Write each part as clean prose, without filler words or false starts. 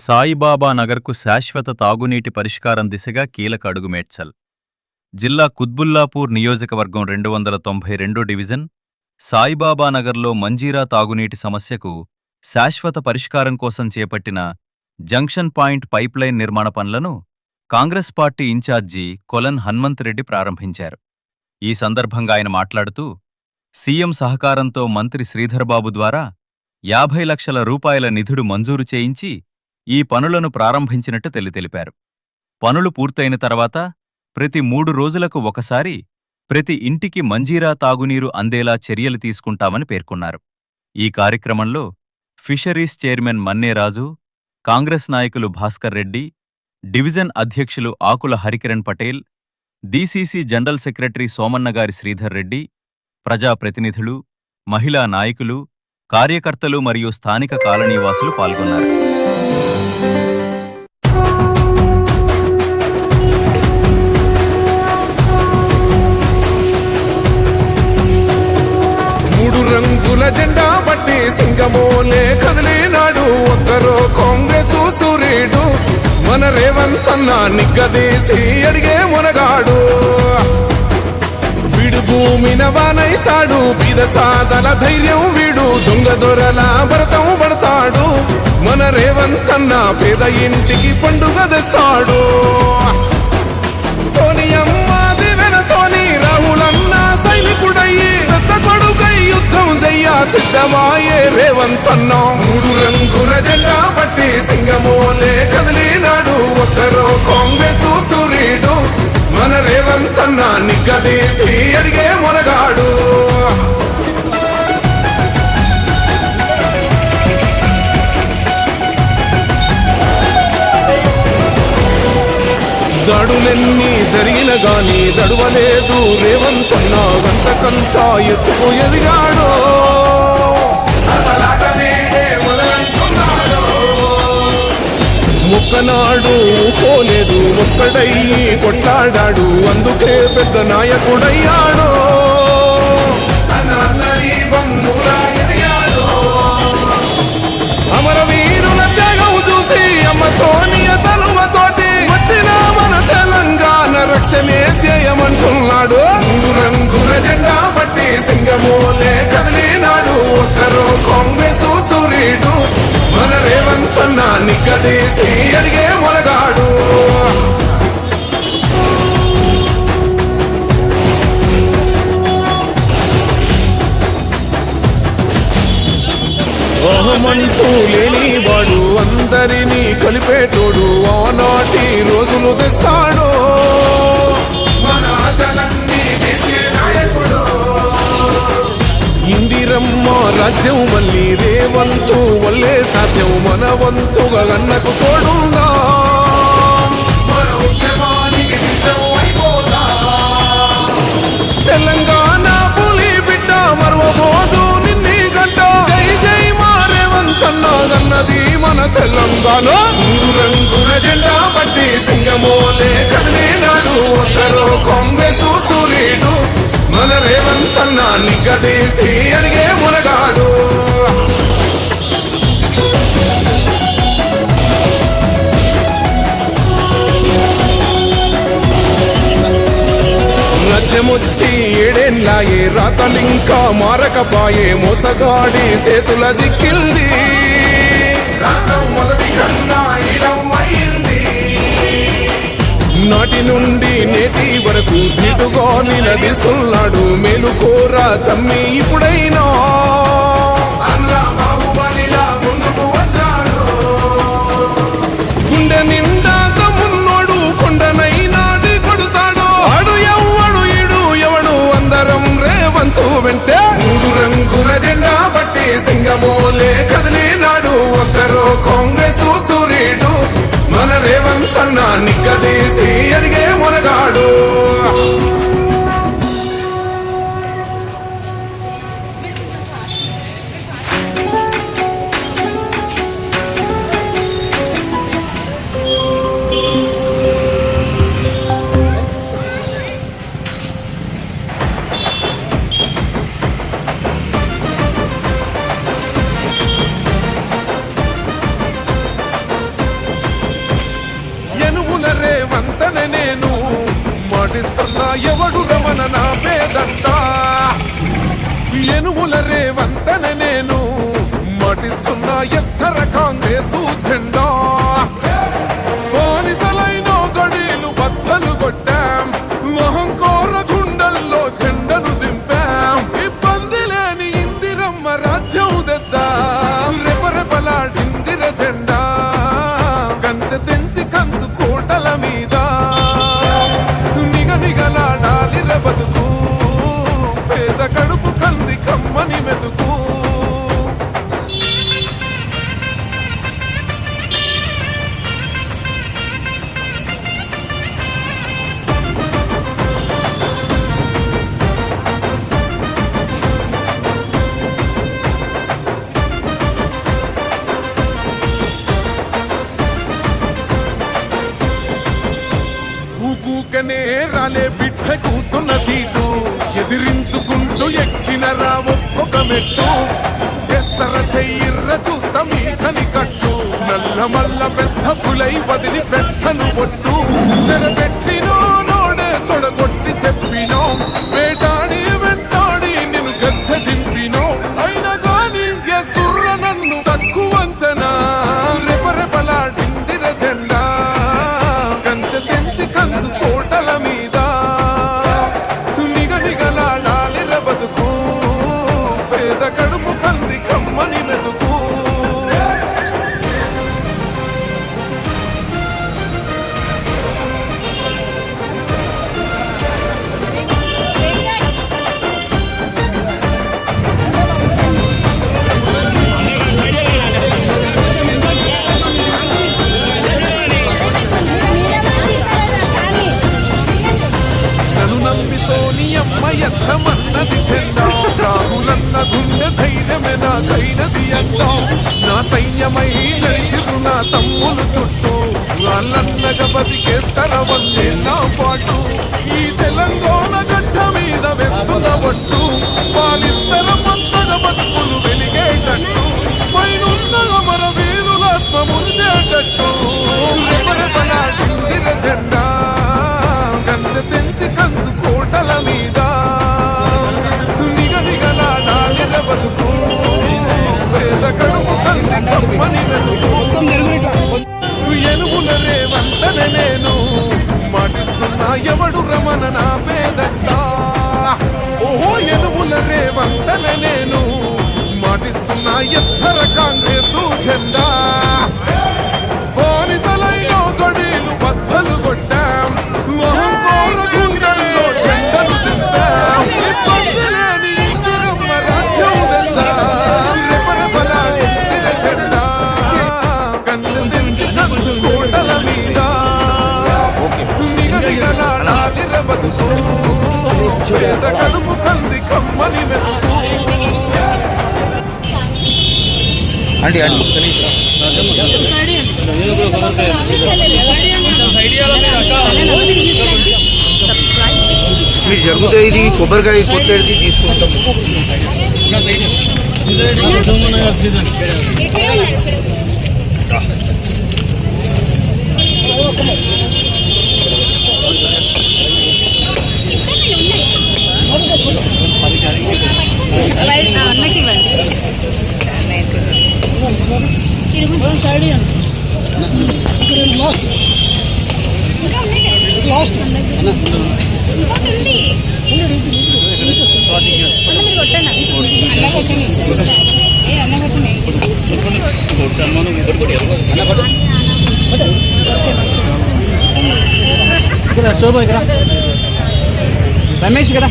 సాయిబాబా నగర్కు శాశ్వత తాగునీటి పరిష్కారం దిశగా కీలక అడుగు మేడ్చల్. జిల్లా కుత్బుల్లాపూర్ నియోజకవర్గం 292 డివిజన్ సాయిబాబా నగర్లో మంజీరా తాగునీటి సమస్యకు శాశ్వత పరిష్కారం కోసం చేపట్టిన జంక్షన్ పాయింట్ పైప్లైన్ నిర్మాణ పనులను కాంగ్రెస్ పార్టీ ఇన్ఛార్జి కొలన్ హన్మంతరెడ్డి ప్రారంభించారు. ఈ సందర్భంగా ఆయన మాట్లాడుతూ, సీఎం సహకారంతో మంత్రి శ్రీధర్బాబు ద్వారా 50 లక్షల రూపాయల నిధులు మంజూరు చేయించి ఈ పనులను ప్రారంభించినట్టు తెలిపారు. పనులు పూర్తయిన తర్వాత ప్రతి 3 రోజులకు ఒకసారి ప్రతి ఇంటికి మంజీరా తాగునీరు అందేలా చర్యలు తీసుకుంటామని పేర్కొన్నారు. ఈ కార్యక్రమంలో ఫిషరీస్ చైర్మన్ మన్నేరాజు, కాంగ్రెస్ నాయకులు భాస్కర్ రెడ్డి, డివిజన్ అధ్యక్షులు Akula Harikiran Patel, DCC general secretary సోమన్నగారి శ్రీధర్ రెడ్డి, ప్రజాప్రతినిధులు, మహిళా నాయకులు, కార్యకర్తలు మరియు స్థానిక కాలనీవాసులు పాల్గొన్నారు. రంగుల జెండా బట్టి సింగమోలే కదిలినాడు ఒక్కరో కాంగ్రెస్ సూర్యుడు, మన రేవంత్ అన్న నిగ్గదీసి అడిగే మునగాడు. వీడు భూమిన వానైతాడు, బీద సాదల ధైర్యం వీడు, దొంగ దొరల భరతం పడతాడు. మన రేవంత్ అన్న పేద ఇంటికి పండుగ తెస్తాడు. సోనియమ్మ దివెనతోని రాహులన్న సైనికుడయ్యి పెద్ద కొడుకై యుద్ధం చెయ్య సిద్ధమాయే రేవంత్ అన్న. 3 రంగుల జెండా బట్టి సింగమోలే కదిలినాడు ఒక్కరో కాంగ్రెస్ సూర్యుడు, మన రేవంత్ అన్న నిగ్గదీసి అడిగే మునగాడు. దాడులెన్ని జరిగిన గాని దడువలేదు రేవంత్ అన్న, గంతకంతా ఎత్తుకు ఎదిగాడు. ఒక్కనాడు పోలేదు, ఒక్కడయ్యి కొట్లాడాడు, అందుకే పెద్ద నాయకుడయ్యాడు. అమరవీరుల త్యాగం చూసి అమ్మ సోనియ చలువతోటి వచ్చిన మన తెలంగాణ రక్షణే చేయమంటున్నాడు. 3 రంగుల జెండా బట్టి సింగమోలే కదిలినాడు ఒక్కరో కాంగ్రెస్ సూర్యుడు, మన రేవంత్ అన్న నిగ్గదీసి అడిగే మునగాడు. అహమంటూ లేనివాడు, అందరినీ కలిపేటోడు, ఆనాటి రోజులు తెస్తాడు. ఇందిరమ్మ రాజ్యం మళ్ళీ రేవంతు వల్లే సాధ్యం, మన వంతుగా గన్నకు తోడుందా. తెలంగాణ పులి బిడ్డ మరవబోదు నిన్ని గడ్డ, జై జై మా రేవంత్ అన్న గన్నది మన తెలంగాణ. 3 రంగుల జెండా బట్టి సింగమోలే కదిలినాడు ఒక్కరో కాంగ్రెస్ సూర్యుడు, మన రేవంత్ అన్న నిగ్గదీసి అడిగే మునగాడు. రాజ్యమొచ్చి 7 ఏళ్ళాయే, రాతలింకా మారకపాయే, మోసగాడి చేతుల జిక్కిల్ది. నాటి నుండి నేటి వరకు ధీటుగా నిలదీస్తున్నాడు, మేలుకోర తమ్మి ఇప్పుడైనా. గుండె నిండా తమ్మున్నోడు కొండనైనా కొడుతాడు, ఆడు ఎవ్వడు ఈడు ఎవడు అందరం రేవంతు వెంటే. 3 రంగుల జెండా బట్టి సింగమోలే కదిలినాడు ఒక్కరో కాంగ్రెస్ సూర్యుడు, మన రేవంత్ అన్న నిగ్గదీసి అడిగే మునగాడు. మాటిస్తున్నా ఎవడు రమణ నా పేదంట ఎనుముల రేవంతన నేను మాటిస్తున్నా ఎత్తర కాంగ్రెసు జెండా బానిసలైన గడీలు బద్దలు కొట్టాం అహంకార గుండెల్లో జెండను దింపాం ఇబ్బంది లేని ఇందిరమ్మ రాజ్యం తెద్దాం రెపరెపలాడిందిర జెండా కంచె తెంచి కంచు కోటల మీద నిగనిగలాడాలిర బతుకు పేద కడుపు కంది కమ్మని మెతుకు ఊకనే రాలే బిడ్డ కూసున్న సీటు ఎదిరించుకుంటూ ఎక్కినరా ఒక్కొక్క మెట్టు చేస్తర చెయ్యిర్ర చూస్తా మీ కని కట్టు నల్ల మల్ల పెద్ద పులై వదిలి పెట్టను ఒట్టు చెరబెట్టినో నోడే తొడగొట్టి చెప్పినో వేటాడి వెంటాడి నిన్ను గద్దె దింపినో అయినా గాని ఎదుర్ర నన్ను తక్కువ అంచనా రెపరెపలాడిందిర జెండా కంచె తెంచి కంచు కోటల మీద నిగనిగలాడాలిర బతుకు పేద కడుపు కంది కమ్మని మెతుకు నన్ను నమ్మి సోనియమ్మ ఎత్తమన్నది జెండా రాహులన్న గుండె ధైర్యమే నాకైనది అంటా నా సైన్యమై నడిచిరు నా తమ్ములు చుట్టూ వాళ్ళన్నగా బతికేస్తర వందే నా పాటు ఈ తెలంగాణ గడ్డ మీద వేస్తున్న ఒట్టు పాలిస్తర పచ్చగ బతుకులు వెలిగేటట్టు పైనున్న అమర వీరులాత్మ మురిసేటట్టు రెపరెపలాడిందిర జెండా కంచె తెంచి కంచు కోటల మీద నిగనిగలాడాలిర బతుకు పేద కడుపు కంది కమ్మని మెతుకు ఎనుముల రేవంతన నేను మాటిస్తున్నా ఎవడు రమణ నా పేదంట ఓహో ఎనుముల రేవంతన నేను మాటిస్తున్నా ఎత్తర కాంగ్రెసు జెండా బానిసలైన గడీలు బద్దలు కొట్టాం అహంకార గుండెల్లో జెండను దింపాం ఇబ్బంది లేని ఇందిరమ్మ రాజ్యం తెద్దాం రెపరెపలాడిందిర జెండా కంచె తెంచి కంచు కోటల మీద నిగనిగలాడాలిర బతుకు పేద కడుపు కంది కమ్మని మెతుకు అండి అండి ఒక్క నిమిషం. మీరు జరుగుతుంది ఇది కొబ్బరికాయ కొట్టేది తీసుకుంటాం. అన్నకి ఇవ్వండి. ఇంకా ఉన్నాయి కదా ఇంకోటి ఉంది. మీరు కొట్టండి అన్న కొట్టండి ఏ అన్న కొట్టండి శోభ ఇక్కడ రమేష్ కదా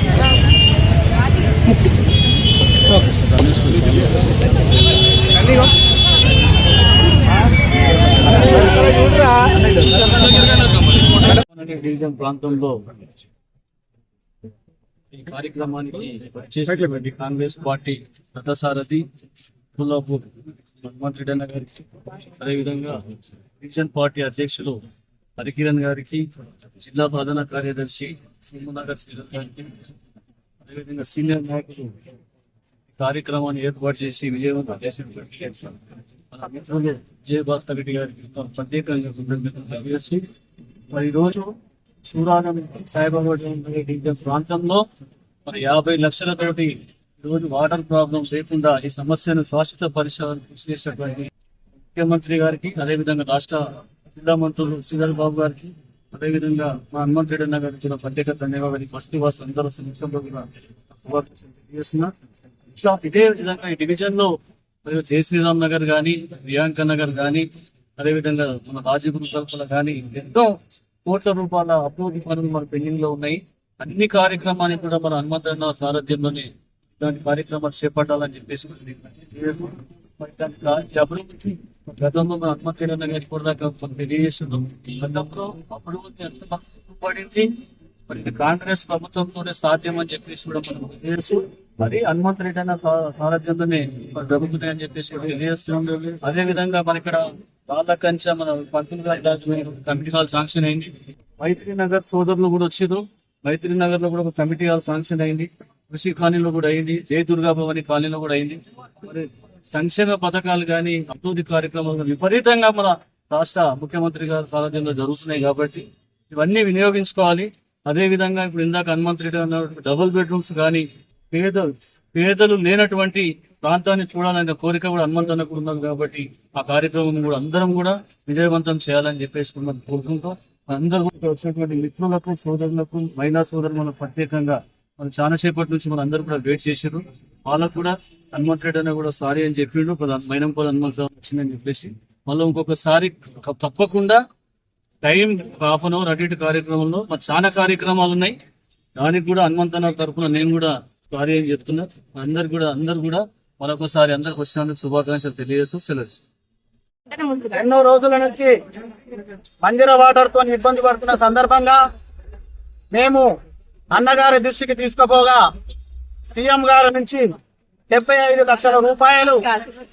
డివిజన్ ప్రాంతంలో ఈ కార్యక్రమానికి వచ్చేసినటువంటి కాంగ్రెస్ పార్టీ రథసారథి కొల్లాపూర్ హనుమంతరెడ్డి గారికి, అదేవిధంగా డివిజన్ పార్టీ అధ్యక్షులు హరికిరణ్ గారికి, జిల్లా ప్రధాన కార్యదర్శి సోమనగర్ శ్రీధర్ గారికి, అదేవిధంగా సీనియర్ నాయకులు కార్యక్రమాన్ని ఏర్పాటు చేసి విజయవంతం చేసినటువంటి మన మిత్రులు జయ భాస్కర్ రెడ్డి గారికి ప్రత్యేకంగా కృతజ్ఞతలు తెలియజేసి మరి ఈరోజు సూరారం సాయిబాబా డివిజన్ ప్రాంతంలో మరి 50 లక్షలతోటి ఈరోజు వాటర్ ప్రాబ్లం లేకుండా ఈ సమస్యను శాశ్వత పరిష్కారం చేసేటువంటి ముఖ్యమంత్రి గారికి, అదేవిధంగా రాష్ట్ర జిల్లా మంత్రులు శ్రీధర్ బాబు గారికి, అదేవిధంగా మా హనుమంతరెడ్డి అన్న గారికి కూడా ప్రత్యేక ధన్యవాదాలు. బస్తీ వాసు అందరూ సమక్షంలో కూడా శుభాకాంక్షలు తెలియజేస్తున్నా. ఇట్లా ఇదే విధంగా ఈ డివిజన్ లో మరియు జయ శ్రీరామ్ నగర్ కానీ, ప్రియాంక నగర్ కానీ, అదేవిధంగా మన రాజీపురం కల్పన కానీ ఎంతో కోట్ల రూపాయల అభివృద్ధి పనులు మన పెండింగ్ లో ఉన్నాయి. అన్ని కార్యక్రమాన్ని కూడా మన హనుమంతన్న సారథ్యంలోనే ఇలాంటి కార్యక్రమాలు చేపట్టాలని చెప్పేసి అభివృద్ధి గతంలో మన హనుమంతన్న గారి కూడా తెలియజేస్తున్నాం. గతంలో అభివృద్ధి ఎంత పడింది మరి కాంగ్రెస్ ప్రభుత్వంతోనే సాధ్యం అని చెప్పేసి కూడా మనం తెలుసు. మరి హనుమంతరెడ్డి అన్న సారథ్యంలోనే జరుగుతున్నాయని చెప్పేసి కూడా తెలియజేస్తున్నాం. అదే విధంగా మన ఇక్కడ రాళ్ళకంచ మన పంతులు గారి కమిటీ హాల్ శాంక్షన్ అయింది. మైత్రి నగర్ సోదరులు కూడా వచ్చారు. మైత్రి నగర్ లో కూడా ఒక కమిటీ హాల్ శాంక్షన్ అయింది. కృషి కాలనీలో కూడా అయింది. జయ దుర్గా భవాని కాలనీలో కూడా అయింది. మరి సంక్షేమ పథకాలు కానీ అభివృద్ధి కార్యక్రమాలు విపరీతంగా మన రాష్ట్ర ముఖ్యమంత్రి గారి సారథ్యంలో జరుగుతున్నాయి కాబట్టి ఇవన్నీ వినియోగించుకోవాలి. అదే విధంగా ఇప్పుడు ఇందాక హనుమంతరెడ్డి అన్న డబుల్ బెడ్రూమ్స్ కానీ పేదలు లేనటువంటి ప్రాంతాన్ని చూడాలనే కోరిక కూడా హనుమంతన్న కూడా ఉన్నది కాబట్టి ఆ కార్యక్రమం కూడా అందరం కూడా విజయవంతం చేయాలని చెప్పేసి మనం కోరుకుంటాం. అందరూ కూడా వచ్చినటువంటి మిత్రులకు, సోదరులకు, మహిళా సోదరులకు ప్రత్యేకంగా మనం చాలా సేపటి నుంచి మనం అందరూ కూడా వెయిట్ చేశారు. వాళ్ళకు కూడా హనుమంతరెడ్డి అన్న కూడా సారీ అని చెప్పిండు. మైనంపల్లి హనుమంతరావు వచ్చిందని చెప్పేసి మళ్ళీ ఇంకొకసారి తప్పకుండా టైం హాఫ్ అన్ అవర్ అటు కార్యక్రమంలో మరి చాలా కార్యక్రమాలు ఉన్నాయి. దానికి కూడా హనుమంతన్న తరఫున నేను కూడా సారీ అని చెప్తున్నా. అందరు కూడా మరొకసారి అందరికి వచ్చినందుకు శుభాకాంక్షలు తెలియజేస్తూ సెలవు. ఎన్నో రోజుల నుంచి మంజీరా వాటర్ తో ఇబ్బంది పడుతున్న సందర్భంగా మేము అన్నగారి దృష్టికి తీసుకుపోగా సీఎం గారి నుంచి 75 లక్షల రూపాయలు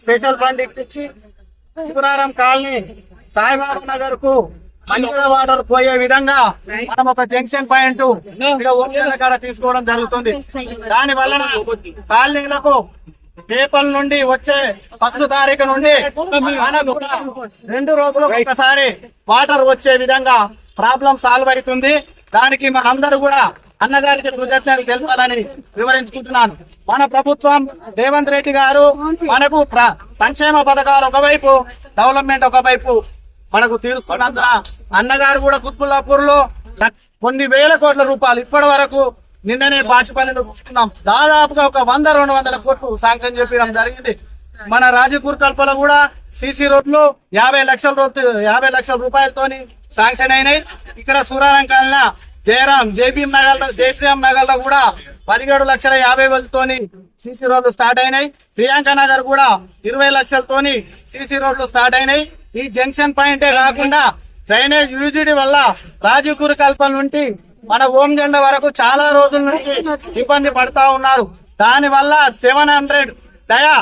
స్పెషల్ ఫండ్ ఇప్పించి శివరారం కాలనీ సాయిబాబా నగర్ కు మంజీరా వాటర్ పోయే విధంగా మనం ఒక జంక్షన్ పాయింట్ కాడ తీసుకోవడం జరుగుతుంది. దాని వలన కాలనీలకు పేపర్ నుండి వచ్చే 1 తారీఖు నుండి మనకు 2 రోజులకు ఒకసారి వాటర్ వచ్చే విధంగా ప్రాబ్లం సాల్వ్ అవుతుంది. దానికి మనందరూ కూడా అన్నగారికి కృతజ్ఞతలు తెలపాలని వివరించుకుంటున్నాను. మన ప్రభుత్వం రేవంత్ రెడ్డి గారు మనకు సంక్షేమ పథకాలు ఒకవైపు, డెవలప్మెంట్ ఒకవైపు మనకు తీరుస్తున్నందున అన్నగారు కూడా కుత్బుల్లాపూర్ లో కొన్ని వేల కోట్ల రూపాయలు ఇప్పటి వరకు నిన్ననే బాచుపల్లిలో కూర్చున్నాం. దాదాపుగా ఒక 100-200 కోట్లు శాంక్షన్ చేయడం జరిగింది. మన రాజీపూర్ కల్పలో కూడా సిసి రోడ్లు 50 లక్షల రూపాయలతోని శాంక్షన్ అయినాయి. ఇక్కడ సూరారం కాలనీ జయశ్రీరామ్ నగర్ లో కూడా 17,50,000తోని సిసి రోడ్లు స్టార్ట్ అయినాయి. ప్రియాంక నగర్ కూడా 20 లక్షలతోని సిసి రోడ్లు స్టార్ట్ అయినాయి. ఈ జంక్షన్ పాయింటే కాకుండా డ్రైనేజ్ యూజిడి వల్ల రాజీపూర్ కల్పన నుండి మన ఓంజెండ వరకు చాలా రోజుల నుంచి ఇబ్బంది పడతా ఉన్నారు. దాని వల్ల 700 డయా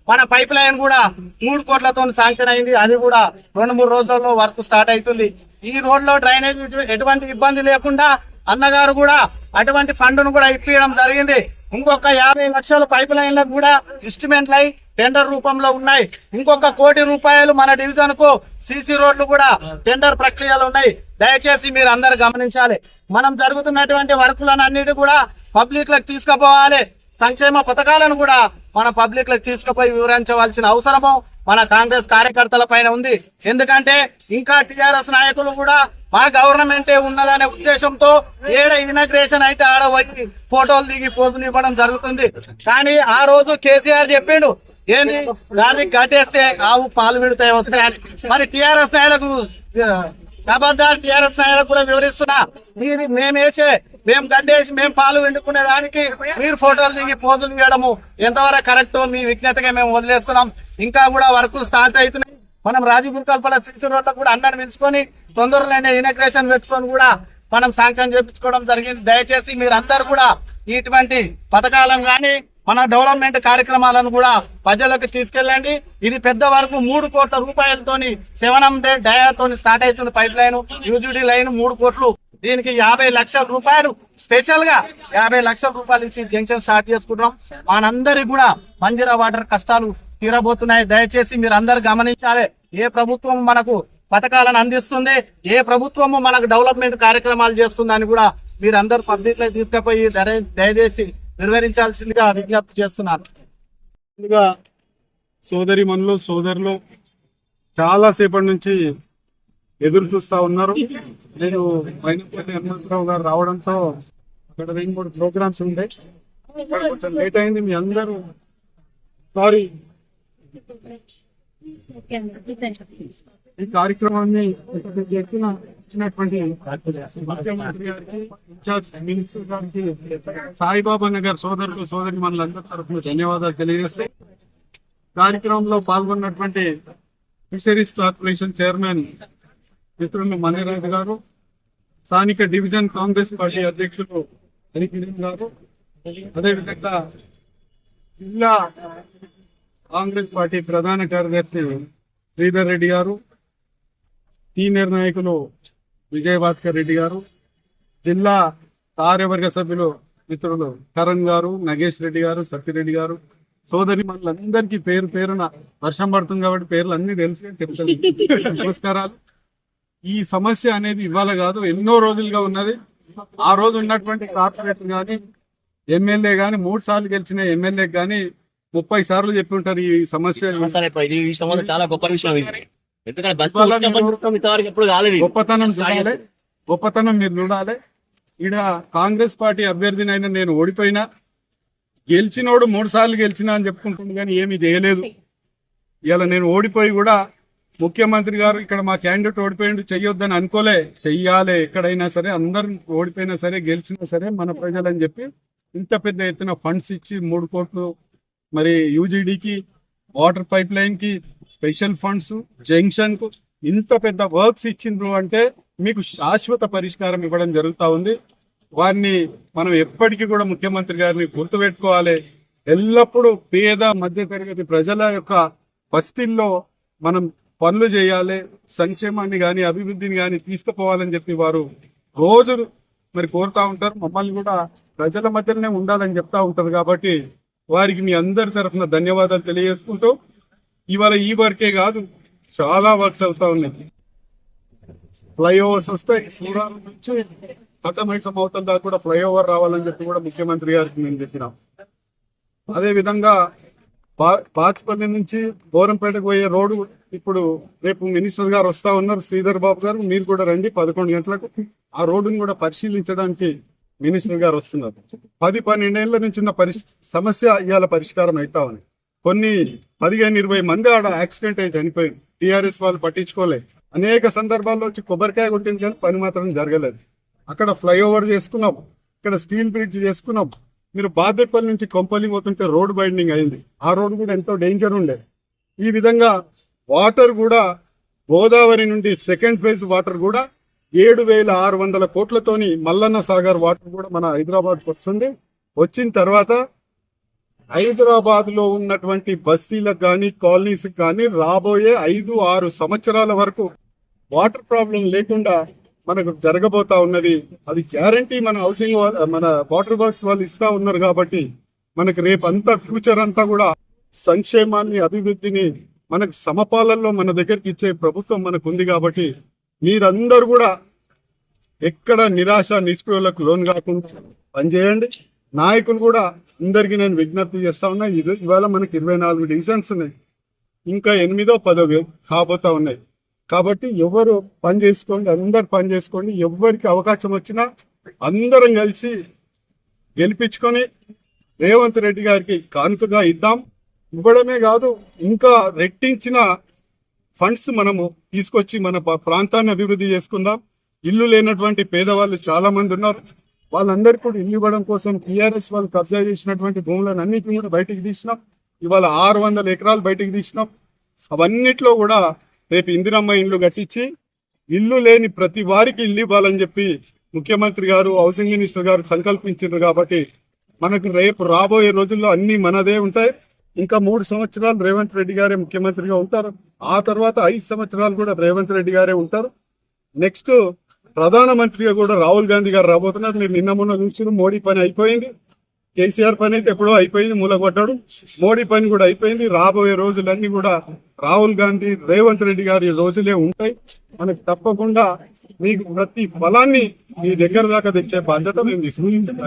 మన పైప్ లైన్ కూడా 3 కోట్లతో శాంక్షన్ అయింది. అది కూడా 2-3 రోజుల్లో వర్క్ స్టార్ట్ అవుతుంది. ఈ రోడ్ లో డ్రైనేజ్ ఎటువంటి ఇబ్బంది లేకుండా అన్నగారు కూడా అటువంటి ఫండ్ను కూడా ఇప్పించడం జరిగింది. ఇంకొక 50 లక్షల పైప్ లైన్లకు కూడా ఇన్స్ట్రుమెంట్లు అయి టెండర్ రూపంలో ఉన్నాయి. ఇంకొక 1 కోటి రూపాయలు మన డివిజన్ కు సిసి రోడ్లు కూడా టెండర్ ప్రక్రియలు ఉన్నాయి. దయచేసి మీరు అందరు గమనించాలి. మనం జరుగుతున్నటువంటి వర్కులను అన్నిటి కూడా పబ్లిక్ లకు తీసుకుపోవాలి. సంక్షేమ పథకాలను కూడా మన పబ్లిక్ లకు తీసుకుపోయి వివరించవలసిన అవసరము మన కాంగ్రెస్ కార్యకర్తల పైన ఉంది. ఎందుకంటే ఇంకా టిఆర్ఎస్ నాయకులు కూడా మా గవర్నమెంటే ఉన్నదనే ఉద్దేశంతో ఏడ ఇనాగ్రేషన్ అయితే ఆడ వచ్చి ఫోటోలు దిగి పోజులు ఇవ్వడం జరుగుతుంది. కానీ ఆ రోజు కేసీఆర్ చెప్పిండు, ఏంది దానికి గడ్డేస్తే ఆవు పాలు విడతాయి వస్తాయని. మరి టిఆర్ఎస్ నాయకులకు ఖబర్దార్, టిఆర్ఎస్ నాయకులకు కూడా వివరిస్తున్నా, మేము గడ్డేసి మేము పాలు వండుకునే దానికి మీరు ఫోటోలు దిగి పోజులు ఇవ్వడము ఎంతవరకు కరెక్ట్ మీ విజ్ఞతగా మేము వదిలేస్తున్నాం. ఇంకా కూడా వర్కులు స్టార్ట్ అవుతున్నాయి. మనం రాజీపూర్ కల్పన సిసి రోడ్లో కూడా అన్నని పెంచుకొని తొందరలోనే ఇనాగ్రేషన్ పెట్టుకొని కూడా మనం శాంక్షన్ చేయించుకోవడం జరిగింది. దయచేసి మీరందరూ కూడా ఇటువంటి పథకాలను కానీ మన డెవలప్మెంట్ కార్యక్రమాలను కూడా ప్రజలకు తీసుకెళ్ళండి. ఇది పెద్ద వరకు 3 కోట్ల రూపాయలతోని 700 డయాతోని స్టార్ట్ అవుతుంది పైప్ లైన్, యూజిడి లైన్ 3 కోట్లు. దీనికి 50 లక్షల రూపాయలు స్పెషల్ గా 50 లక్షల రూపాయలు ఇచ్చి జంక్షన్ స్టార్ట్ చేసుకుంటున్నాం. మనందరికి కూడా మంజీరా వాటర్ కష్టాలు తీరబోతున్నాయి. దయచేసి మీరు అందరు గమనించాలి. ఏ ప్రభుత్వం మనకు పథకాలను అందిస్తుంది, ఏ ప్రభుత్వము మనకు డెవలప్మెంట్ కార్యక్రమాలు చేస్తుందని కూడా మీరందరూ పబ్లిక్ లో తీసుకుపోయి దయచేసి నిర్వహించాల్సిందిగా విజ్ఞప్తి చేస్తున్నాను. ముందుగా సోదరిమణులు సోదరులు చాలా సేపటి నుంచి ఎదురు చూస్తా ఉన్నారు. నేను మైనపల్లి హనుమంతరావు గారు రావడంతో అక్కడ 2-3 ప్రోగ్రామ్స్ ఉంటాయి, అక్కడ కొంచెం లేట్ అయింది. మీ అందరూ సారీ. ఈ కార్యక్రమాన్ని ఇచ్చినటువంటి ముఖ్యమంత్రి గారికి, ఇన్ఛార్జ్ మినిస్టర్ గారికి, సాయిబాబా నగర్ సోదరులు సోదరి మనందరి తరఫున ధన్యవాదాలు తెలియజేస్తే, కార్యక్రమంలో పాల్గొన్నటువంటి ఫిషరీస్ కార్పొరేషన్ చైర్మన్ మిత్రులు మణిరాజు గారు, స్థానిక డివిజన్ కాంగ్రెస్ పార్టీ అధ్యక్షులు హరికిరణ్ గారు, అదేవిధంగా జిల్లా కాంగ్రెస్ పార్టీ ప్రధాన కార్యదర్శి శ్రీధర్ రెడ్డి గారు, సీనియర్ నాయకులు విజయభాస్కర్ రెడ్డి గారు, జిల్లా కార్యవర్గ సభ్యులు మిత్రులు కరణ్ గారు, నగేష్ రెడ్డి గారు, సత్యరెడ్డి గారు, సోదరి మనులందరికీ పేరు పేరున, వర్షం పడుతుంది కాబట్టి పేర్లు అన్ని తెలుసు చెప్తాను, నమస్కారాలు. ఈ సమస్య అనేది ఇవాళ కాదు, ఎన్నో రోజులుగా ఉన్నది. ఆ రోజు ఉన్నటువంటి కార్పొరేటర్ గాని ఎమ్మెల్యే గాని 3 సార్లు గెలిచిన ఎమ్మెల్యే గాని 30 సార్లు చెప్పి ఉంటారు ఈ సమస్య. చాలా గొప్ప విషయం ఇది. గొప్పతనం మీరు చూడాలి. ఈడ కాంగ్రెస్ పార్టీ అభ్యర్థినైనా నేను ఓడిపోయినా, గెలిచినోడు 3 సార్లు గెలిచినా అని చెప్పుకుంటుంది కానీ ఏమీ చేయలేదు. ఇలా నేను ఓడిపోయి కూడా ముఖ్యమంత్రి గారు ఇక్కడ మా క్యాండిడేట్ ఓడిపోయిండు చెయ్యొద్దని అనుకోలే, చెయ్యాలి ఎక్కడైనా సరే, అందరు ఓడిపోయినా సరే గెలిచినా సరే మన ప్రజలని చెప్పి ఇంత పెద్ద ఎత్తున ఫండ్స్ ఇచ్చి 3 కోట్లు, మరి యూజీడీకి, వాటర్ పైప్ లైన్ కి స్పెషల్ ఫండ్స్, జంక్షన్ కు ఇంత పెద్ద వర్క్స్ ఇచ్చిండ్రు అంటే మీకు శాశ్వత పరిష్కారం ఇవ్వడం జరుగుతూ ఉంది. వారిని మనం ఎప్పటికీ కూడా ముఖ్యమంత్రి గారిని గుర్తుపెట్టుకోవాలి. ఎల్లప్పుడూ పేద మధ్యతరగతి ప్రజల యొక్క బస్తీల్లో మనం పనులు చేయాలి, సంక్షేమాన్ని గాని అభివృద్ధిని గాని తీసుకుపోవాలని చెప్పి వారు రోజు మరి కోరుతా ఉంటారు. మమ్మల్ని కూడా ప్రజల మధ్యలోనే ఉండాలని చెప్తా ఉంటారు. కాబట్టి వారికి మీ అందరి తరఫున ధన్యవాదాలు తెలియజేసుకుంటూ, ఇవాళ ఈ వర్కే కాదు చాలా వర్క్స్ అవుతా ఉన్నాయి. ఫ్లైఓవర్స్ వస్తాయి, సూరారం నుంచి కట్టమైసం అవతల దాకా కూడా ఫ్లైఓవర్ రావాలని చెప్పి కూడా ముఖ్యమంత్రి గారికి నేను చెప్పినాం. అదే విధంగా పాచిపల్లి నుంచి గోరంపేటకు పోయే రోడ్డు ఇప్పుడు రేపు మినిస్టర్ గారు వస్తా ఉన్నారు, శ్రీధర్ బాబు గారు, మీరు కూడా రండి 11 గంటలకు. ఆ రోడ్డును కూడా పరిశీలించడానికి మినిస్టర్ గారు వస్తున్నారు. 10-12 ఏళ్ల నుంచి ఉన్న సమస్య ఇవాళ పరిష్కారం అవుతా ఉంది. కొన్ని 15-20 మంది ఆడ యాక్సిడెంట్ అయి చనిపోయింది. టీఆర్ఎస్ వాళ్ళు పట్టించుకోలే. అనేక సందర్భాల్లో వచ్చి కొబ్బరికాయ కొట్టింది కానీ పని మాత్రం జరగలేదు. అక్కడ ఫ్లైఓవర్ చేసుకున్నాం, ఇక్కడ స్టీల్ బ్రిడ్జ్ చేసుకున్నాం. మీరు బాధ్యతపల్లి నుంచి కొంపల్లి పోతుంటే రోడ్ బైండింగ్ అయింది. ఆ రోడ్ కూడా ఎంతో డేంజర్ ఉండే. ఈ విధంగా వాటర్ కూడా గోదావరి నుండి సెకండ్ ఫేజ్ వాటర్ కూడా 7,600 కోట్లతోని మల్లన్న సాగర్ వాటర్ కూడా మన హైదరాబాద్కి వస్తుంది. వచ్చిన తర్వాత హైదరాబాద్ లో ఉన్నటువంటి బస్తీలకు కానీ కాలనీస్ కానీ రాబోయే 5-6 సంవత్సరాల వరకు వాటర్ ప్రాబ్లం లేకుండా మనకు జరగబోతా ఉన్నది. అది గ్యారంటీ మన హౌసింగ్ మన వాటర్ వర్క్స్ వాళ్ళు ఇస్తా ఉన్నారు. కాబట్టి మనకు రేపు అంతా ఫ్యూచర్ అంతా కూడా సంక్షేమాన్ని అభివృద్ధిని మనకు సమపాలనలో మన దగ్గరికి ఇచ్చే ప్రభుత్వం మనకు ఉంది. కాబట్టి మీరందరూ కూడా ఎక్కడ నిరాశ నిస్పృహలకు లోన్ కాకుండా పనిచేయండి. నాయకులు కూడా అందరికీ నేను విజ్ఞప్తి చేస్తా ఉన్నా. ఇవాళ మనకి 24 డివిజన్స్ ఉన్నాయి, ఇంకా 8వ 10వ కాబోతా ఉన్నాయి. కాబట్టి ఎవరు పని చేసుకోండి, అందరు పని చేసుకోండి. ఎవరికి అవకాశం వచ్చినా అందరం కలిసి గెలిపించుకొని రేవంత్ రెడ్డి గారికి కానుకగా ఇద్దాం. ఇవ్వడమే కాదు, ఇంకా రెట్టించిన ఫండ్స్ మనము తీసుకొచ్చి మన ప్రాంతాన్ని అభివృద్ధి చేసుకుందాం. ఇల్లు లేనటువంటి పేదవాళ్ళు చాలా మంది ఉన్నారు. వాళ్ళందరికీ కూడా ఇల్లు ఇవ్వడం కోసం టీఆర్ఎస్ వాళ్ళు కబ్జా చేసినటువంటి భూములను అన్నింటినీ కూడా బయటికి తీసినాం. ఇవాళ 600 ఎకరాలు బయటికి తీసినాం. అవన్నిట్లో కూడా రేపు ఇందిరమ్మ ఇల్లు కట్టించి ఇల్లు లేని ప్రతి వారికి ఇల్లు ఇవ్వాలని చెప్పి ముఖ్యమంత్రి గారు, హౌసింగ్ మినిస్టర్ గారు సంకల్పించారు. కాబట్టి మనకు రేపు రాబోయే రోజుల్లో అన్ని మనదే ఉంటాయి. ఇంకా 3 సంవత్సరాలు రేవంత్ రెడ్డి గారే ముఖ్యమంత్రిగా ఉంటారు. ఆ తర్వాత 5 సంవత్సరాలు కూడా రేవంత్ రెడ్డి గారే ఉంటారు. నెక్స్ట్ ప్రధానమంత్రిగా కూడా రాహుల్ గాంధీ గారు రాబోతున్నారు. మీరు నిన్న మొన్న చూసిన మోడీ పని అయిపోయింది. కేసీఆర్ పని అయితే ఎప్పుడో అయిపోయింది, మూలగొట్టాడు. మోడీ పని కూడా అయిపోయింది. రాబోయే రోజులన్నీ కూడా రాహుల్ గాంధీ, రేవంత్ రెడ్డి గారి రోజులే ఉంటాయి. మనకు తప్పకుండా మీకు ప్రతి ఫలాన్ని మీ దగ్గర దాకా తెచ్చే బాధ్యత మేము తీసుకుంటాం.